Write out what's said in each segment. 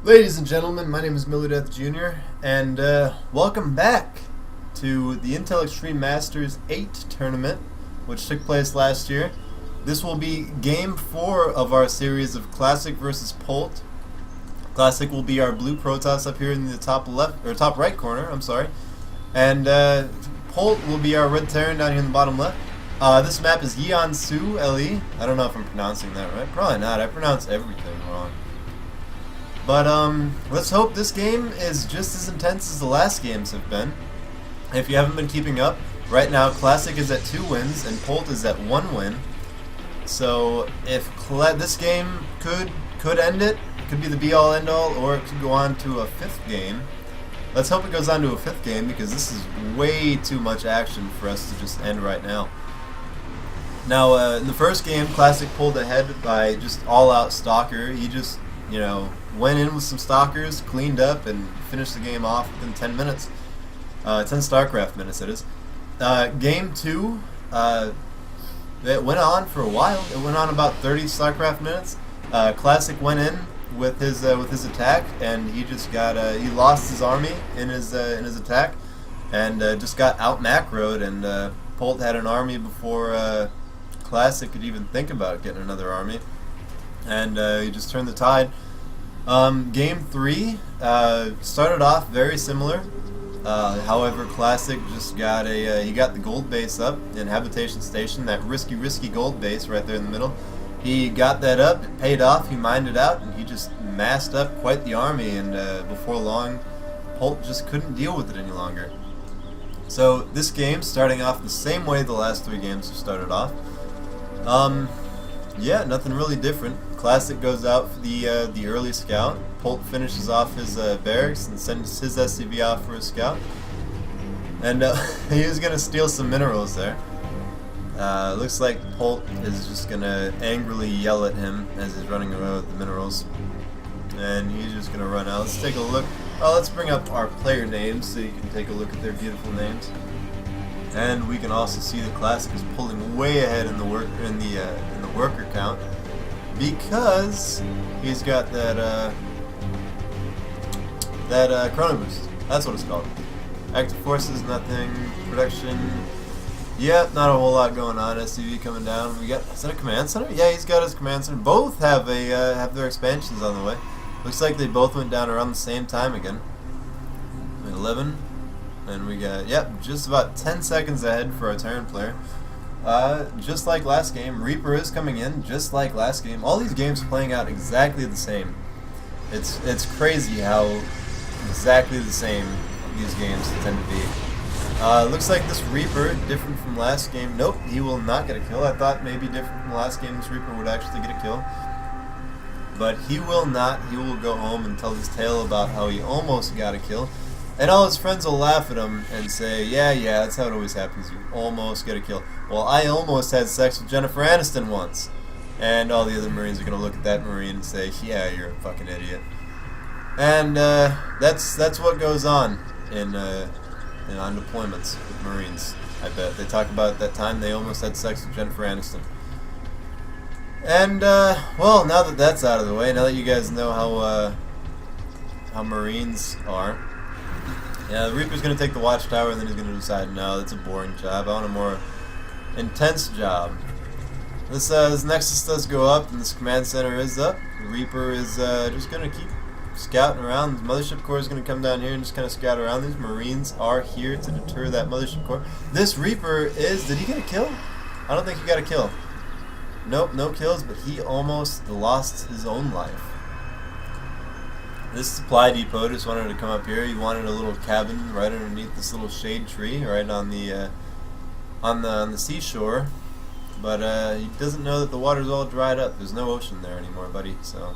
Ladies and gentlemen, my name is Millerdeath Jr. and welcome back to the Intel Extreme Masters 8 tournament, which took place last year. This will be game 4 of our series of Classic versus Polt. Classic will be our blue Protoss up here in the top left or top right corner. I'm sorry, and Polt will be our red Terran down here in the bottom left. This map is Yeonsu LE. I don't know if I'm pronouncing that right. Probably not. I pronounce everything wrong. But let's hope this game is just as intense as the last games have been. If you haven't been keeping up, right now Classic is at 2 wins and Polt is at 1 win. So if this game could end it, could be the be-all end-all, or it could go on to a 5th game. Let's hope it goes on to a 5th game because this is way too much action for us to just end right now. Now in the first game, Classic pulled ahead by just all-out Stalker. He just, you know, went in with some Stalkers, cleaned up, and finished the game off within 10 minutes. 10 Starcraft minutes, it is. Game 2, it went on for a while. It went on about 30 Starcraft minutes. Classic went in with his attack, and he just got he lost his army in his attack, and just got out macroed. And Polt had an army before Classic could even think about getting another army, and he just turned the tide. Game 3 started off very similar. However, Classic just got he got the gold base up in Habitation Station, that risky gold base right there in the middle. He got that up, it paid off, he mined it out, and he just massed up quite the army, and before long, Polt just couldn't deal with it any longer. So this game, starting off the same way the last 3 games have started off. Yeah, nothing really different. Classic goes out for the early scout. Polt finishes off his barracks and sends his SCV off for a scout. And he was going to steal some minerals there. Looks like Polt is just going to angrily yell at him as he's running away with the minerals. And he's just going to run out. Let's take a look. Oh, let's bring up our player names so you can take a look at their beautiful names. And we can also see the Classic is pulling way ahead in the worker count, because he's got that chrono boost. That's what it's called. Active forces, nothing. Production, yeah, not a whole lot going on. SCV coming down. We got, is that a command center? Yeah, he's got his command center. Both have have their expansions on the way. Looks like they both went down around the same time again. 11, and we got, yep, just about 10 seconds ahead for our Terran player. Just like last game, Reaper is coming in, just like last game. All these games are playing out exactly the same. It's crazy how exactly the same these games tend to be. Looks like this Reaper, different from last game. Nope, he will not get a kill. I thought maybe different from last game, this Reaper would actually get a kill. But he will not. He will go home and tell his tale about how he almost got a kill. And all his friends will laugh at him and say, yeah, that's how it always happens. You almost get a kill. Well, I almost had sex with Jennifer Aniston once. And all the other Marines are going to look at that Marine and say, yeah, you're a fucking idiot. And that's what goes on on deployments with Marines, I bet. They talk about that time they almost had sex with Jennifer Aniston. And, well, now that that's out of the way, now that you guys know how Marines are, yeah, the Reaper's going to take the watchtower, and then he's going to decide, no, that's a boring job. I want a more intense job. This Nexus does go up, and this command center is up. The Reaper is just going to keep scouting around. The Mothership Corps is going to come down here and just kind of scout around. These Marines are here to deter that Mothership Corps. This Reaper is, did he get a kill? I don't think he got a kill. Nope, no kills, but he almost lost his own life. This supply depot just wanted to come up here. He wanted a little cabin right underneath this little shade tree, right on the seashore. But he doesn't know that the water's all dried up. There's no ocean there anymore, buddy. So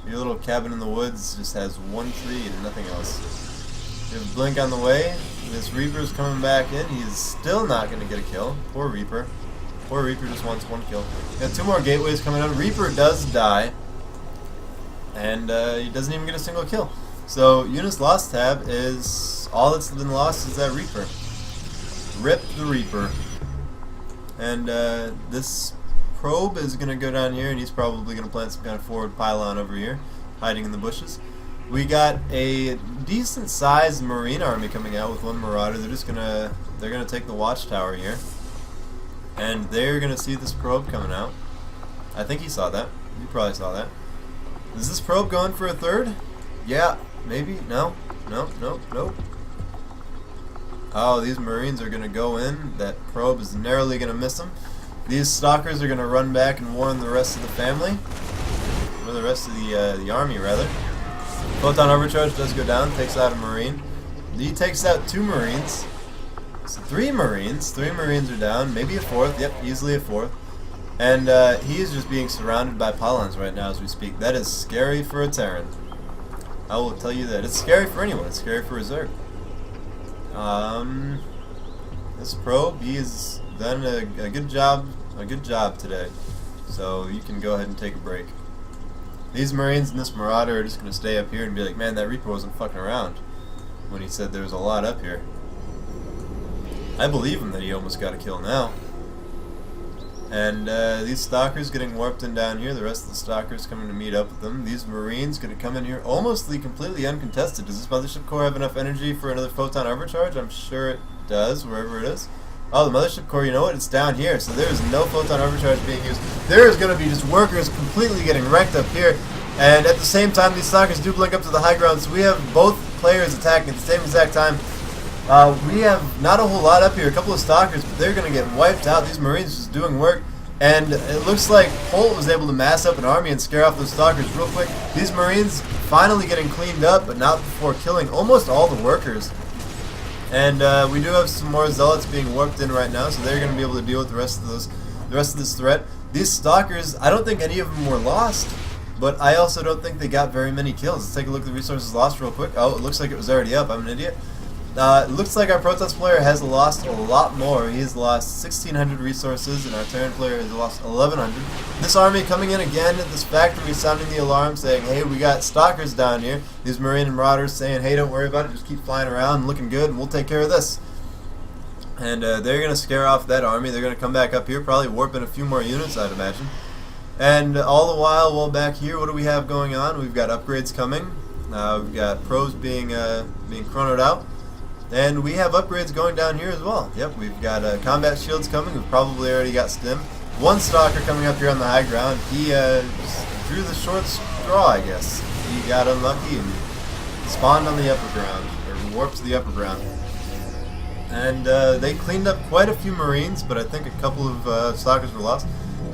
your little cabin in the woods just has one tree and nothing else. You have a blink on the way. This Reaper's coming back in. He's still not going to get a kill. Poor Reaper. Poor Reaper just wants 1 kill. Got 2 more gateways coming out. Reaper does die. And he doesn't even get a single kill. So Units Lost tab is all that's been lost is that Reaper. Rip the Reaper. And this probe is going to go down here, and he's probably going to plant some kind of forward pylon over here, hiding in the bushes. We got a decent sized Marine army coming out with one Marauder. They're gonna take the watchtower here. And they're gonna see this probe coming out. I think he saw that. He probably saw that. Is this probe going for a third? Yeah, maybe. No. Nope. Oh, these Marines are gonna go in. That probe is narrowly gonna miss them. These stalkers are gonna run back and warn the rest of the family, or the rest of the army rather. Photon overcharge does go down, takes out a Marine. He takes out 2 Marines. So 3 Marines. 3 Marines are down, maybe a 4th. Yep, easily a 4th. And he is just being surrounded by pylons right now as we speak. That is scary for a Terran. I will tell you that. It's scary for anyone. It's scary for a Zerg. This probe, he has done a good job today. So you can go ahead and take a break. These Marines and this Marauder are just going to stay up here and be like, man, that Reaper wasn't fucking around when he said there was a lot up here. I believe him that he almost got a kill now. And these Stalkers getting warped in down here. The rest of the Stalkers coming to meet up with them. These Marines going to come in here almost completely uncontested. Does this Mothership Core have enough energy for another Photon Overcharge? I'm sure it does, wherever it is. Oh, the Mothership Core, you know what? It's down here, so there is no Photon Overcharge being used. There is going to be just workers completely getting wrecked up here. And at the same time, these Stalkers do blink up to the high ground, so we have both players attacking at the same exact time. We have not a whole lot up here, a couple of Stalkers, but they're going to get wiped out. These Marines just doing work. And it looks like Polt was able to mass up an army and scare off those Stalkers real quick. These Marines finally getting cleaned up, but not before killing almost all the workers. And we do have some more Zealots being warped in right now, so they're going to be able to deal with the rest of this threat. These Stalkers, I don't think any of them were lost, but I also don't think they got very many kills. Let's take a look at the resources lost real quick. Oh, it looks like it was already up. I'm an idiot. It looks like our Protoss player has lost a lot more. He has lost 1,600 resources, and our Terran player has lost 1,100. This army coming in again at this factory, sounding the alarm, saying, hey, we got Stalkers down here. These Marine and Marauders saying, hey, don't worry about it, just keep flying around, looking good, and we'll take care of this. And they're going to scare off that army. They're going to come back up here, probably warp in a few more units, I'd imagine. And all the while back here, what do we have going on? We've got upgrades coming. We've got probes being chronoed out. And we have upgrades going down here as well. Yep, we've got combat shields coming. We've probably already got stim. One Stalker coming up here on the high ground. He just drew the short straw, I guess. He got unlucky and spawned on the upper ground, or warped to the upper ground. And they cleaned up quite a few Marines, but I think a couple of Stalkers were lost.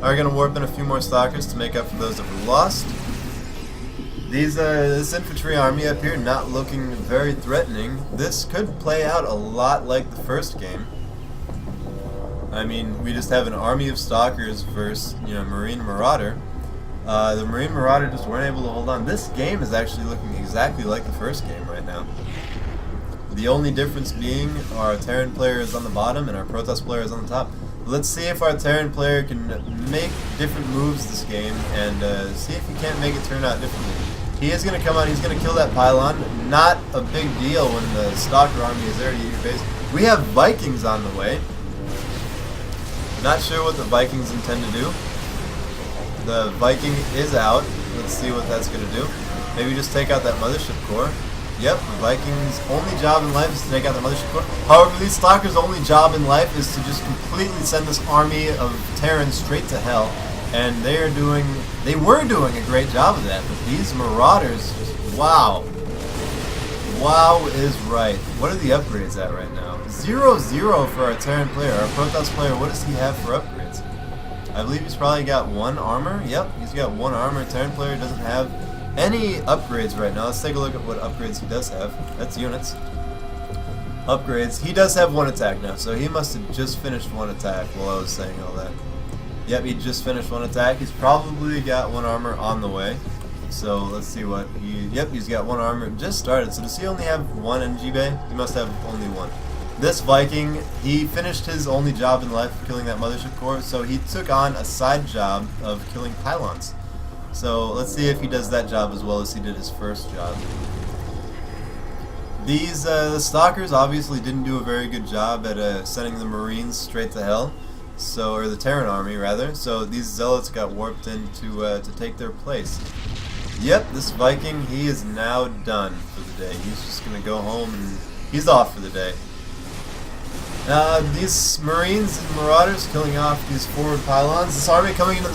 Are going to warp in a few more Stalkers to make up for those that were lost. This infantry army up here not looking very threatening. This could play out a lot like the first game. I mean, we just have an army of Stalkers versus, Marine Marauder. The Marine Marauder just weren't able to hold on. This game is actually looking exactly like the first game right now. The only difference being our Terran player is on the bottom and our Protoss player is on the top. Let's see if our Terran player can make different moves this game and see if he can't make it turn out differently. He is going to come out, he's going to kill that pylon. Not a big deal when the Stalker army is there to eat your face. We have Vikings on the way. Not sure what the Vikings intend to do. The Viking is out. Let's see what that's going to do. Maybe just take out that Mothership Core. Yep, the Vikings' only job in life is to take out the Mothership Core. However, these Stalkers' only job in life is to just completely send this army of Terrans straight to hell. And they were doing a great job of that, but these Marauders, wow. Wow is right. What are the upgrades at right now? 0-0 for our Terran player. Our Protoss player, what does he have for upgrades? I believe he's probably got 1 armor. Yep, he's got 1 armor. Terran player doesn't have any upgrades right now. Let's take a look at what upgrades he does have. That's units. Upgrades. He does have 1 attack now, so he must have just finished 1 attack while I was saying all that. Yep, he just finished 1 attack. He's probably got 1 armor on the way. So let's see what he... Yep, he's got 1 armor. Just started. So does he only have 1 NG bay? He must have only 1. This Viking, he finished his only job in life, killing that Mothership Core. So he took on a side job of killing pylons. So let's see if he does that job as well as he did his first job. These the Stalkers obviously didn't do a very good job at sending the Marines straight to hell. Or the Terran army rather. So these Zealots got warped in to take their place. Yep, this Viking, he is now done for the day. He's just gonna go home and he's off for the day. These Marines and Marauders killing off these forward pylons. This army coming into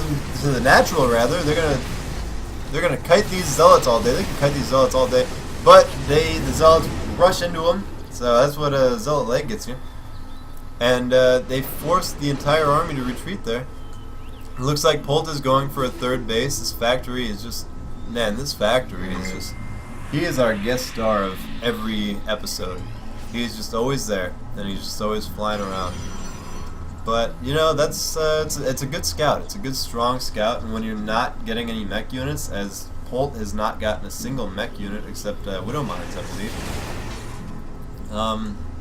the natural, rather. They're gonna kite these Zealots all day. They can kite these Zealots all day, but the Zealots rush into them. So that's what a Zealot leg gets you. And they forced the entire army to retreat there. It looks like Polt is going for a third base. This factory is just, man, this factory is just, he is our guest star of every episode. He's just always there, and he's just always flying around. But, you know, that's it's a good scout. It's a good, strong scout, and when you're not getting any mech units, as Polt has not gotten a single mech unit except Widow Mines, I believe,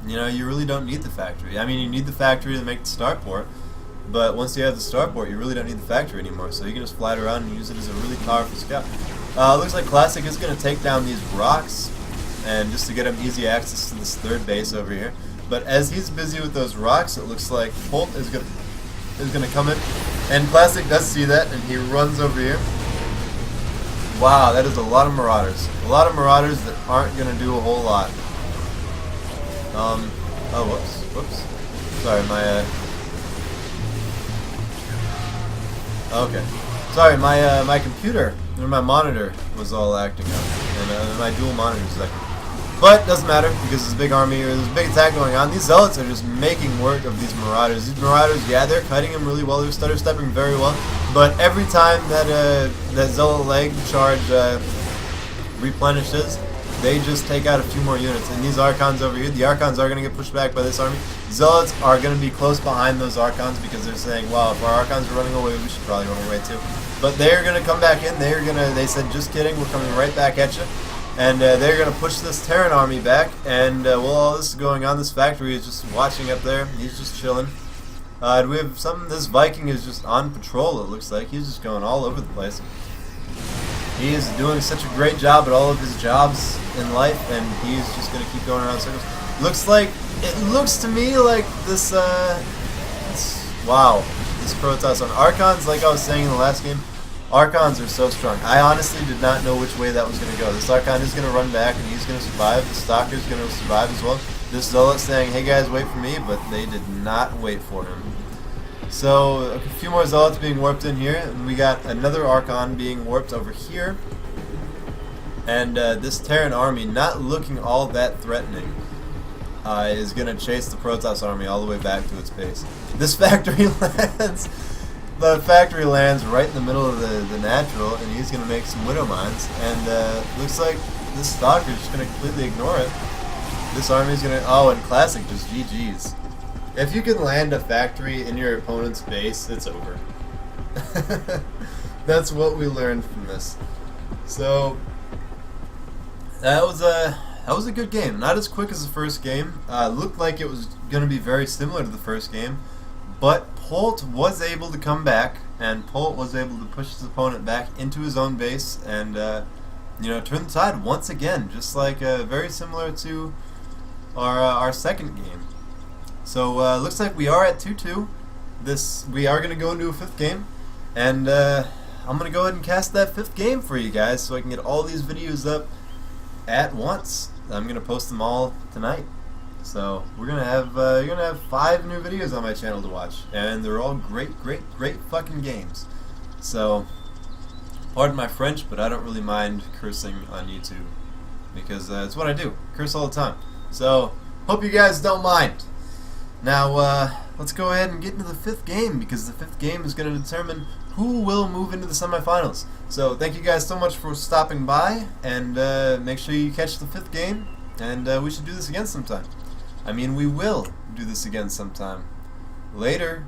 you know, you really don't need the factory. I mean, you need the factory to make the starport, but once you have the starport, you really don't need the factory anymore, so you can just fly it around and use it as a really powerful scout. Looks like Classic is going to take down these rocks, and just to get him easy access to this third base over here. But as he's busy with those rocks, it looks like Polt is gonna come in, and Classic does see that, and he runs over here. Wow, that is a lot of Marauders. A lot of Marauders that aren't gonna do a whole lot. Oh, whoops. Sorry, okay. Sorry, my computer, or my monitor was all acting up, and my dual monitor is acting. But doesn't matter, because there's a big army, or there's a big attack going on. These Zealots are just making work of these Marauders. These Marauders, yeah, they're cutting them really well. They're stutter stepping very well. But every time that that Zealot leg charge replenishes, they just take out a few more units. And these Archons over here, the Archons are going to get pushed back by this army. Zealots are going to be close behind those Archons because they're saying, wow, if our Archons are running away, we should probably run away too. But they're going to come back in. They said, just kidding, we're coming right back at you. And they're going to push this Terran army back. And while all this is going on, this factory is just watching up there. He's just chilling. Do we have some? This Viking is just on patrol, it looks like. He's just going all over the place. He is doing such a great job at all of his jobs in life, and he's just going to keep going around in circles. It looks to me like this, wow, this Protoss on Archons, like I was saying in the last game, Archons are so strong. I honestly did not know which way that was going to go. This Archon is going to run back, and he's going to survive. The Stalker is going to survive as well. This Zealot saying, hey guys, wait for me, but they did not wait for him. So, a few more Zealots being warped in here, and we got another Archon being warped over here. And this Terran army, not looking all that threatening, is going to chase the Protoss army all the way back to its base. This factory lands... The factory lands right in the middle of the natural, and he's going to make some Widow Mines. And looks like this Stalker is just going to completely ignore it. This army is going to... Oh, and Classic, just GG's. If you can land a factory in your opponent's base, it's over. That's what we learned from this. So, that was a good game. Not as quick as the first game. Looked like it was going to be very similar to the first game. But Polt was able to come back, and Polt was able to push his opponent back into his own base and, you know, turn the tide once again, just like very similar to our second game. So looks like we are at 2-2. We are going to go into a fifth game, and I'm going to go ahead and cast that fifth game for you guys so I can get all these videos up at once. I'm going to post them all tonight. So we're gonna have you're gonna have 5 new videos on my channel to watch, and they're all great fucking games. So pardon my French, but I don't really mind cursing on YouTube because it's what I do, curse all the time. So hope you guys don't mind. Now let's go ahead and get into the fifth game, because the fifth game is going to determine who will move into the semifinals. So thank you guys so much for stopping by, and make sure you catch the fifth game, and we should do this again sometime. I mean, we will do this again sometime. Later.